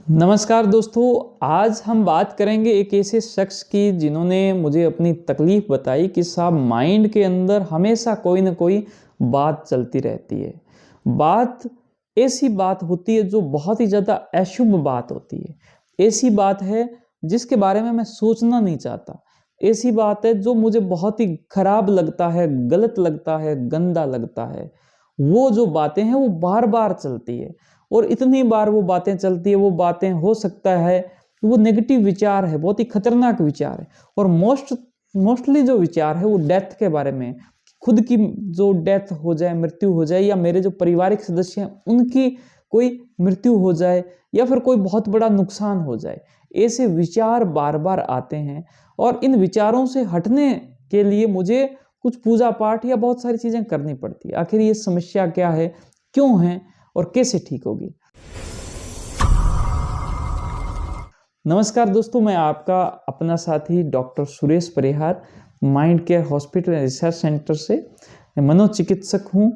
नमस्कार दोस्तों, आज हम बात करेंगे एक ऐसे शख्स की जिन्होंने मुझे अपनी तकलीफ़ बताई कि साहब माइंड के अंदर हमेशा कोई न कोई बात चलती रहती है। बात ऐसी बात होती है जो बहुत ही ज़्यादा अशुभ बात होती है। ऐसी बात है जिसके बारे में मैं सोचना नहीं चाहता। ऐसी बात है जो मुझे बहुत ही खराब लगता है, गलत लगता है, गंदा लगता है। वो जो बातें हैं वो बार-बार चलती है। और इतनी बार वो बातें चलती है, वो बातें हो सकता है वो नेगेटिव विचार है, बहुत ही खतरनाक विचार है। और मोस्टली जो विचार है वो डेथ के बारे में है। खुद की जो डेथ हो जाए, मृत्यु हो जाए, या मेरे जो पारिवारिक सदस्य हैं उनकी कोई मृत्यु हो जाए, या फिर कोई बहुत बड़ा नुकसान हो जाए। ऐसे विचार बार-बार आते हैं और इन विचारों से हटने के लिए मुझे कुछ पूजा पाठ या बहुत सारी चीज़ें करनी पड़ती है। आखिर ये समस्या क्या है? क्यों है? और कैसे ठीक होगी? नमस्कार दोस्तों, मैं आपका अपना साथी doctor Suresh Parihar, mind care hospital and research centre से मैं मनोचिकित्सक हूँ।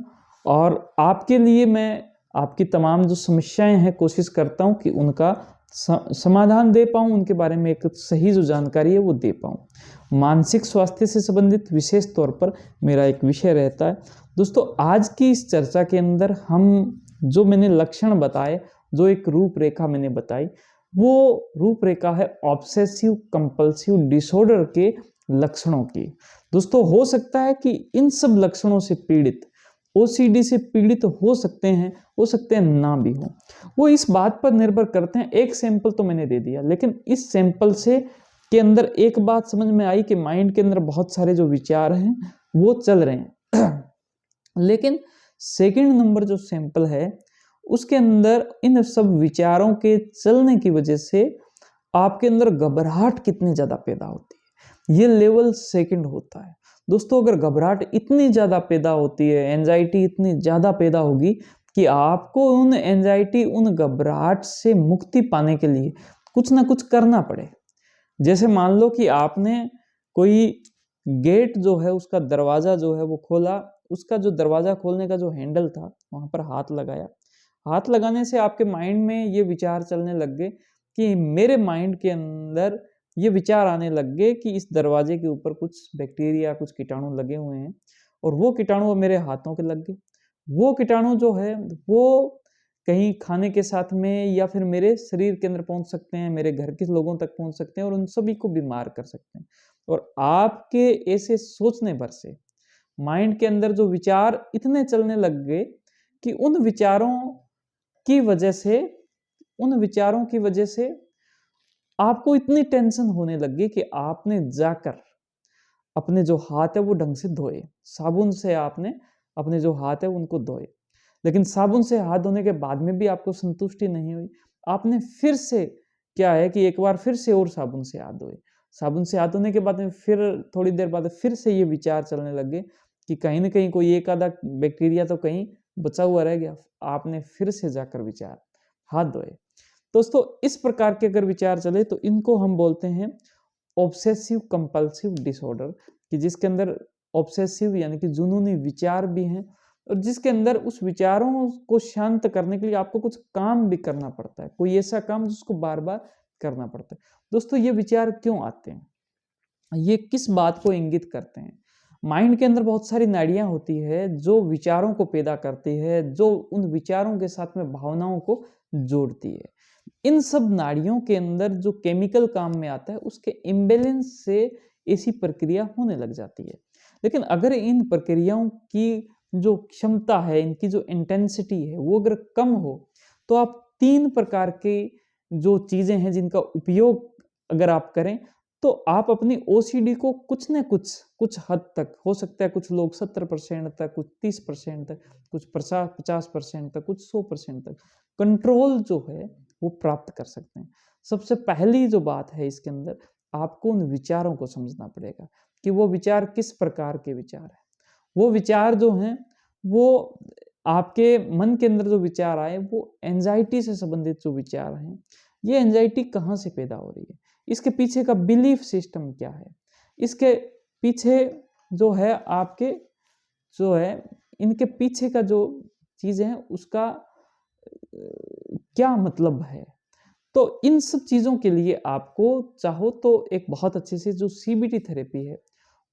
और आपके लिए मैं आपकी तमाम जो समस्याएं हैं कोशिश करता हूँ कि उनका समाधान दे पाऊँ, उनके बारे में एक सही जो जानकारी है वो दे पाऊँ। मानसिक स्वास्थ्य से संबंधित विशेष तौर पर मेरा एक विषय रहता है। दोस्तों, आज की इस चर्चा के अंदर हम जो मैंने लक्षण बताए, जो एक रूपरेखा मैंने बताई, वो रूपरेखा है ऑब्सेसिव कंपल्सिव डिसऑर्डर के लक्षणों की। दोस्तों, हो सकता है कि इन सब लक्षणों से पीड़ित, ओसीडी से पीड़ित हो सकते हैं ना भी हो। वो इस बात पर निर्भर करते हैं। एक सैंपल तो मैंने दे दिया, लेकिन इस सैंपल से के अंदर एक बात समझ में आई कि माइंड के अंदर बहुत सारे जो विचार हैं वो चल रहे हैं। लेकिन सेकंड नंबर जो सैंपल है उसके अंदर इन सब विचारों के चलने की वजह से आपके अंदर घबराहट कितनी ज़्यादा पैदा होती है, ये लेवल सेकंड होता है। दोस्तों, अगर घबराहट इतनी ज़्यादा पैदा होती है, एंजाइटी इतनी ज़्यादा पैदा होगी कि आपको उन एंजाइटी, उन घबराहट से मुक्ति पाने के लिए कुछ ना कुछ करना पड़े। जैसे मान लो कि आपने कोई गेट जो है, उसका दरवाज़ा जो है वो खोला, उसका जो दरवाज़ा खोलने का जो हैंडल था, वहाँ पर हाथ लगाया। हाथ लगाने से आपके माइंड में ये विचार चलने लग गए कि मेरे माइंड के अंदर ये विचार आने लग गए कि इस दरवाजे के ऊपर कुछ बैक्टीरिया, कुछ कीटाणु लगे हुए हैं और वो कीटाणु अब मेरे हाथों के लग गए। वो कीटाणु जो है वो कहीं खाने के साथ में या फिर मेरे शरीर के अंदर पहुंच सकते हैं, मेरे घर के लोगों तक पहुंच सकते हैं और उन सभी को बीमार कर सकते हैं। और आपके ऐसे सोचने भर से माइंड के अंदर जो विचार इतने चलने लग गए कि उन विचारों की वजह से आपको इतनी टेंशन होने लगी कि आपने जाकर अपने जो हाथ है वो ढंग से धोए। साबुन से आपने अपने जो हाथ है उनको धोए। लेकिन साबुन से हाथ धोने के बाद में भी आपको संतुष्टि नहीं हुई। आपने फिर से क्या है कि एक बार फिर से और साबुन से हाथ धोए। साबुन से हाथ धोने के बाद में फिर थोड़ी देर बाद फिर से ये विचार चलने लगे कि कहीं न कहीं कोई एक आधा बैक्टीरिया तो कहीं बचा हुआ रह गया। आपने फिर से जाकर विचार हाथ धोए। दोस्तों, इस प्रकार के अगर विचार चले तो इनको हम बोलते हैं ऑब्सेसिव कंपल्सिव डिसऑर्डर, कि जिसके अंदर ऑब्सेसिव यानी कि जुनूनी विचार भी हैं और जिसके अंदर उस विचारों को शांत करने के लिए आपको कुछ काम भी करना पड़ता है, कोई ऐसा काम जिसको बार बार करना पड़ता है। दोस्तों, ये विचार क्यों आते हैं, ये किस बात को इंगित करते हैं? माइंड के अंदर बहुत सारी नाड़ियां होती है जो विचारों को पैदा करती है, जो उन विचारों के साथ में भावनाओं को जोड़ती है। इन सब नाड़ियों के अंदर जो केमिकल काम में आता है उसके इम्बैलेंस से ऐसी प्रक्रिया होने लग जाती है। लेकिन अगर इन प्रक्रियाओं की जो क्षमता है, इनकी जो इंटेंसिटी है वो अगर कम हो, तो आप 3 प्रकार की जो चीज़ें हैं जिनका उपयोग अगर आप करें, तो आप अपनी ओसीडी को कुछ न कुछ हद तक, हो सकता है कुछ लोग 70% तक, कुछ 30% तक, कुछ 50% तक, कुछ 100% तक कंट्रोल जो है वो प्राप्त कर सकते हैं। सबसे पहली जो बात है इसके अंदर, आपको उन विचारों को समझना पड़ेगा कि वो विचार किस प्रकार के विचार हैं। वो विचार जो हैं वो आपके मन के अंदर जो विचार आए वो एंजाइटी से संबंधित जो विचार हैं, ये एंजाइटी कहाँ से पैदा हो रही है? इसके पीछे का बिलीफ सिस्टम क्या है? इसके पीछे जो है आपके जो है इनके पीछे का जो चीज़ है उसका क्या मतलब है? तो इन सब चीज़ों के लिए आपको चाहो तो एक बहुत अच्छे से जो सीबीटी थेरेपी है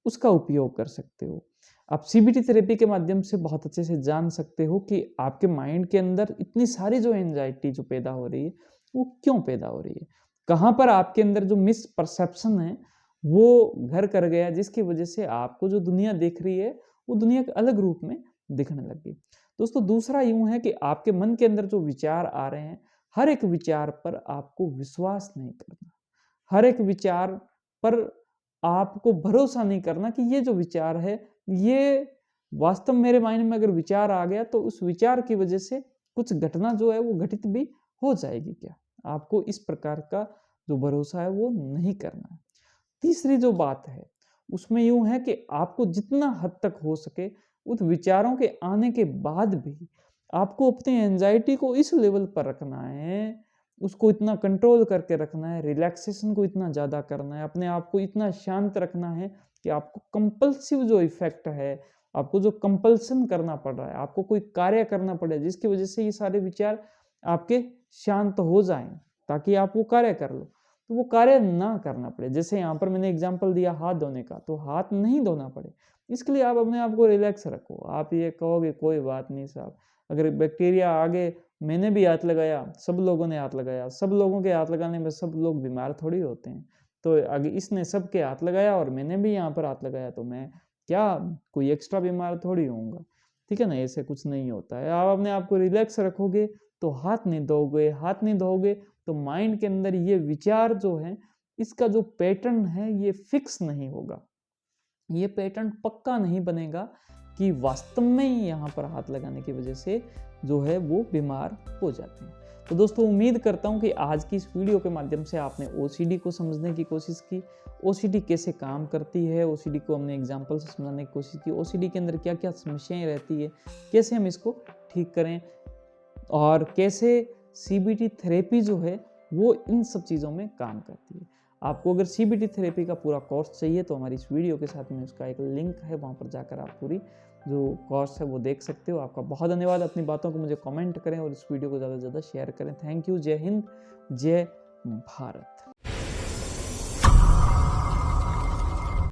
उसका उपयोग कर सकते हो। आप सीबीटी थेरेपी के माध्यम से बहुत अच्छे से जान सकते हो कि आपके माइंड के अंदर इतनी सारी जो एंजाइटी जो पैदा हो रही है वो क्यों पैदा हो रही है, कहाँ पर आपके अंदर जो मिसपरसेप्शन है वो घर कर गया जिसकी वजह से आपको जो दुनिया देख रही है वो दुनिया के अलग रूप में दिखने लगी। दोस्तों दूसरा यूं है कि आपके मन के अंदर जो विचार आ रहे हैं, हर एक विचार पर आपको विश्वास नहीं करना, हर एक विचार पर आपको भरोसा नहीं करना कि ये जो विचार है ये वास्तव मेरे माइंड में अगर विचार आ गया तो उस विचार की वजह से कुछ घटना जो है वो घटित भी हो जाएगी क्या। आपको इस प्रकार का जो भरोसा है वो नहीं करना है। तीसरी जो बात है उसमें यूं है कि आपको जितना हद तक हो सके उन विचारों के आने के बाद भी आपको अपनी एंजाइटी को इस लेवल पर रखना है, उसको इतना कंट्रोल करके रखना है, रिलैक्सेशन को इतना ज़्यादा करना है, अपने आप को इतना शांत रखना है कि आपको कंपल्सिव जो इफेक्ट है, आपको जो कंपल्सन करना पड़ रहा है, आपको कोई कार्य करना पड़े जिसकी वजह से ये सारे विचार आपके शांत हो जाएं ताकि आप वो कार्य कर लो, तो वो कार्य ना करना पड़े। जैसे यहाँ पर मैंने एग्जांपल दिया हाथ धोने का, तो हाथ नहीं धोना पड़े इसके लिए आप अपने आप को रिलैक्स रखो। आप ये कहोगे कोई बात नहीं साहब, अगर बैक्टीरिया आगे, मैंने भी हाथ लगाया, सब लोगों ने हाथ लगाया, सब लोगों के हाथ लगाने में सब लोग बीमार थोड़ी होते हैं। तो आगे इसने सबके हाथ लगाया और मैंने भी यहाँ पर हाथ लगाया तो मैं क्या कोई एक्स्ट्रा बीमार थोड़ी होऊंगा, ठीक है ना। ऐसे कुछ नहीं होता है। आप अपने आप को रिलैक्स रखोगे तो हाथ नहीं धोगे, हाथ नहीं धोगे तो माइंड के अंदर ये विचार जो है इसका जो पैटर्न है ये फिक्स नहीं होगा, ये पैटर्न पक्का नहीं बनेगा कि वास्तव में ही यहाँ पर हाथ लगाने की वजह से जो है वो बीमार हो जाते हैं। तो दोस्तों उम्मीद करता हूँ कि आज की इस वीडियो के माध्यम से आपने ओसीडी को समझने की कोशिश की, ओसीडी कैसे काम करती है, ओसीडी को हमने एग्जाम्पल से समझाने की कोशिश की, ओसीडी के अंदर क्या क्या समस्याएं रहती है, कैसे हम इसको ठीक करें और कैसे सीबीटी थेरेपी जो है वो इन सब चीज़ों में काम करती है। आपको अगर सीबीटी थेरेपी का पूरा कोर्स चाहिए तो हमारी इस वीडियो के साथ में उसका एक लिंक है, वहाँ पर जाकर आप पूरी जो कोर्स है वो देख सकते हो। आपका बहुत धन्यवाद। अपनी बातों को मुझे कमेंट करें और इस वीडियो को ज़्यादा से ज़्यादा शेयर करें। Thank you. जय हिंद, जय भारत।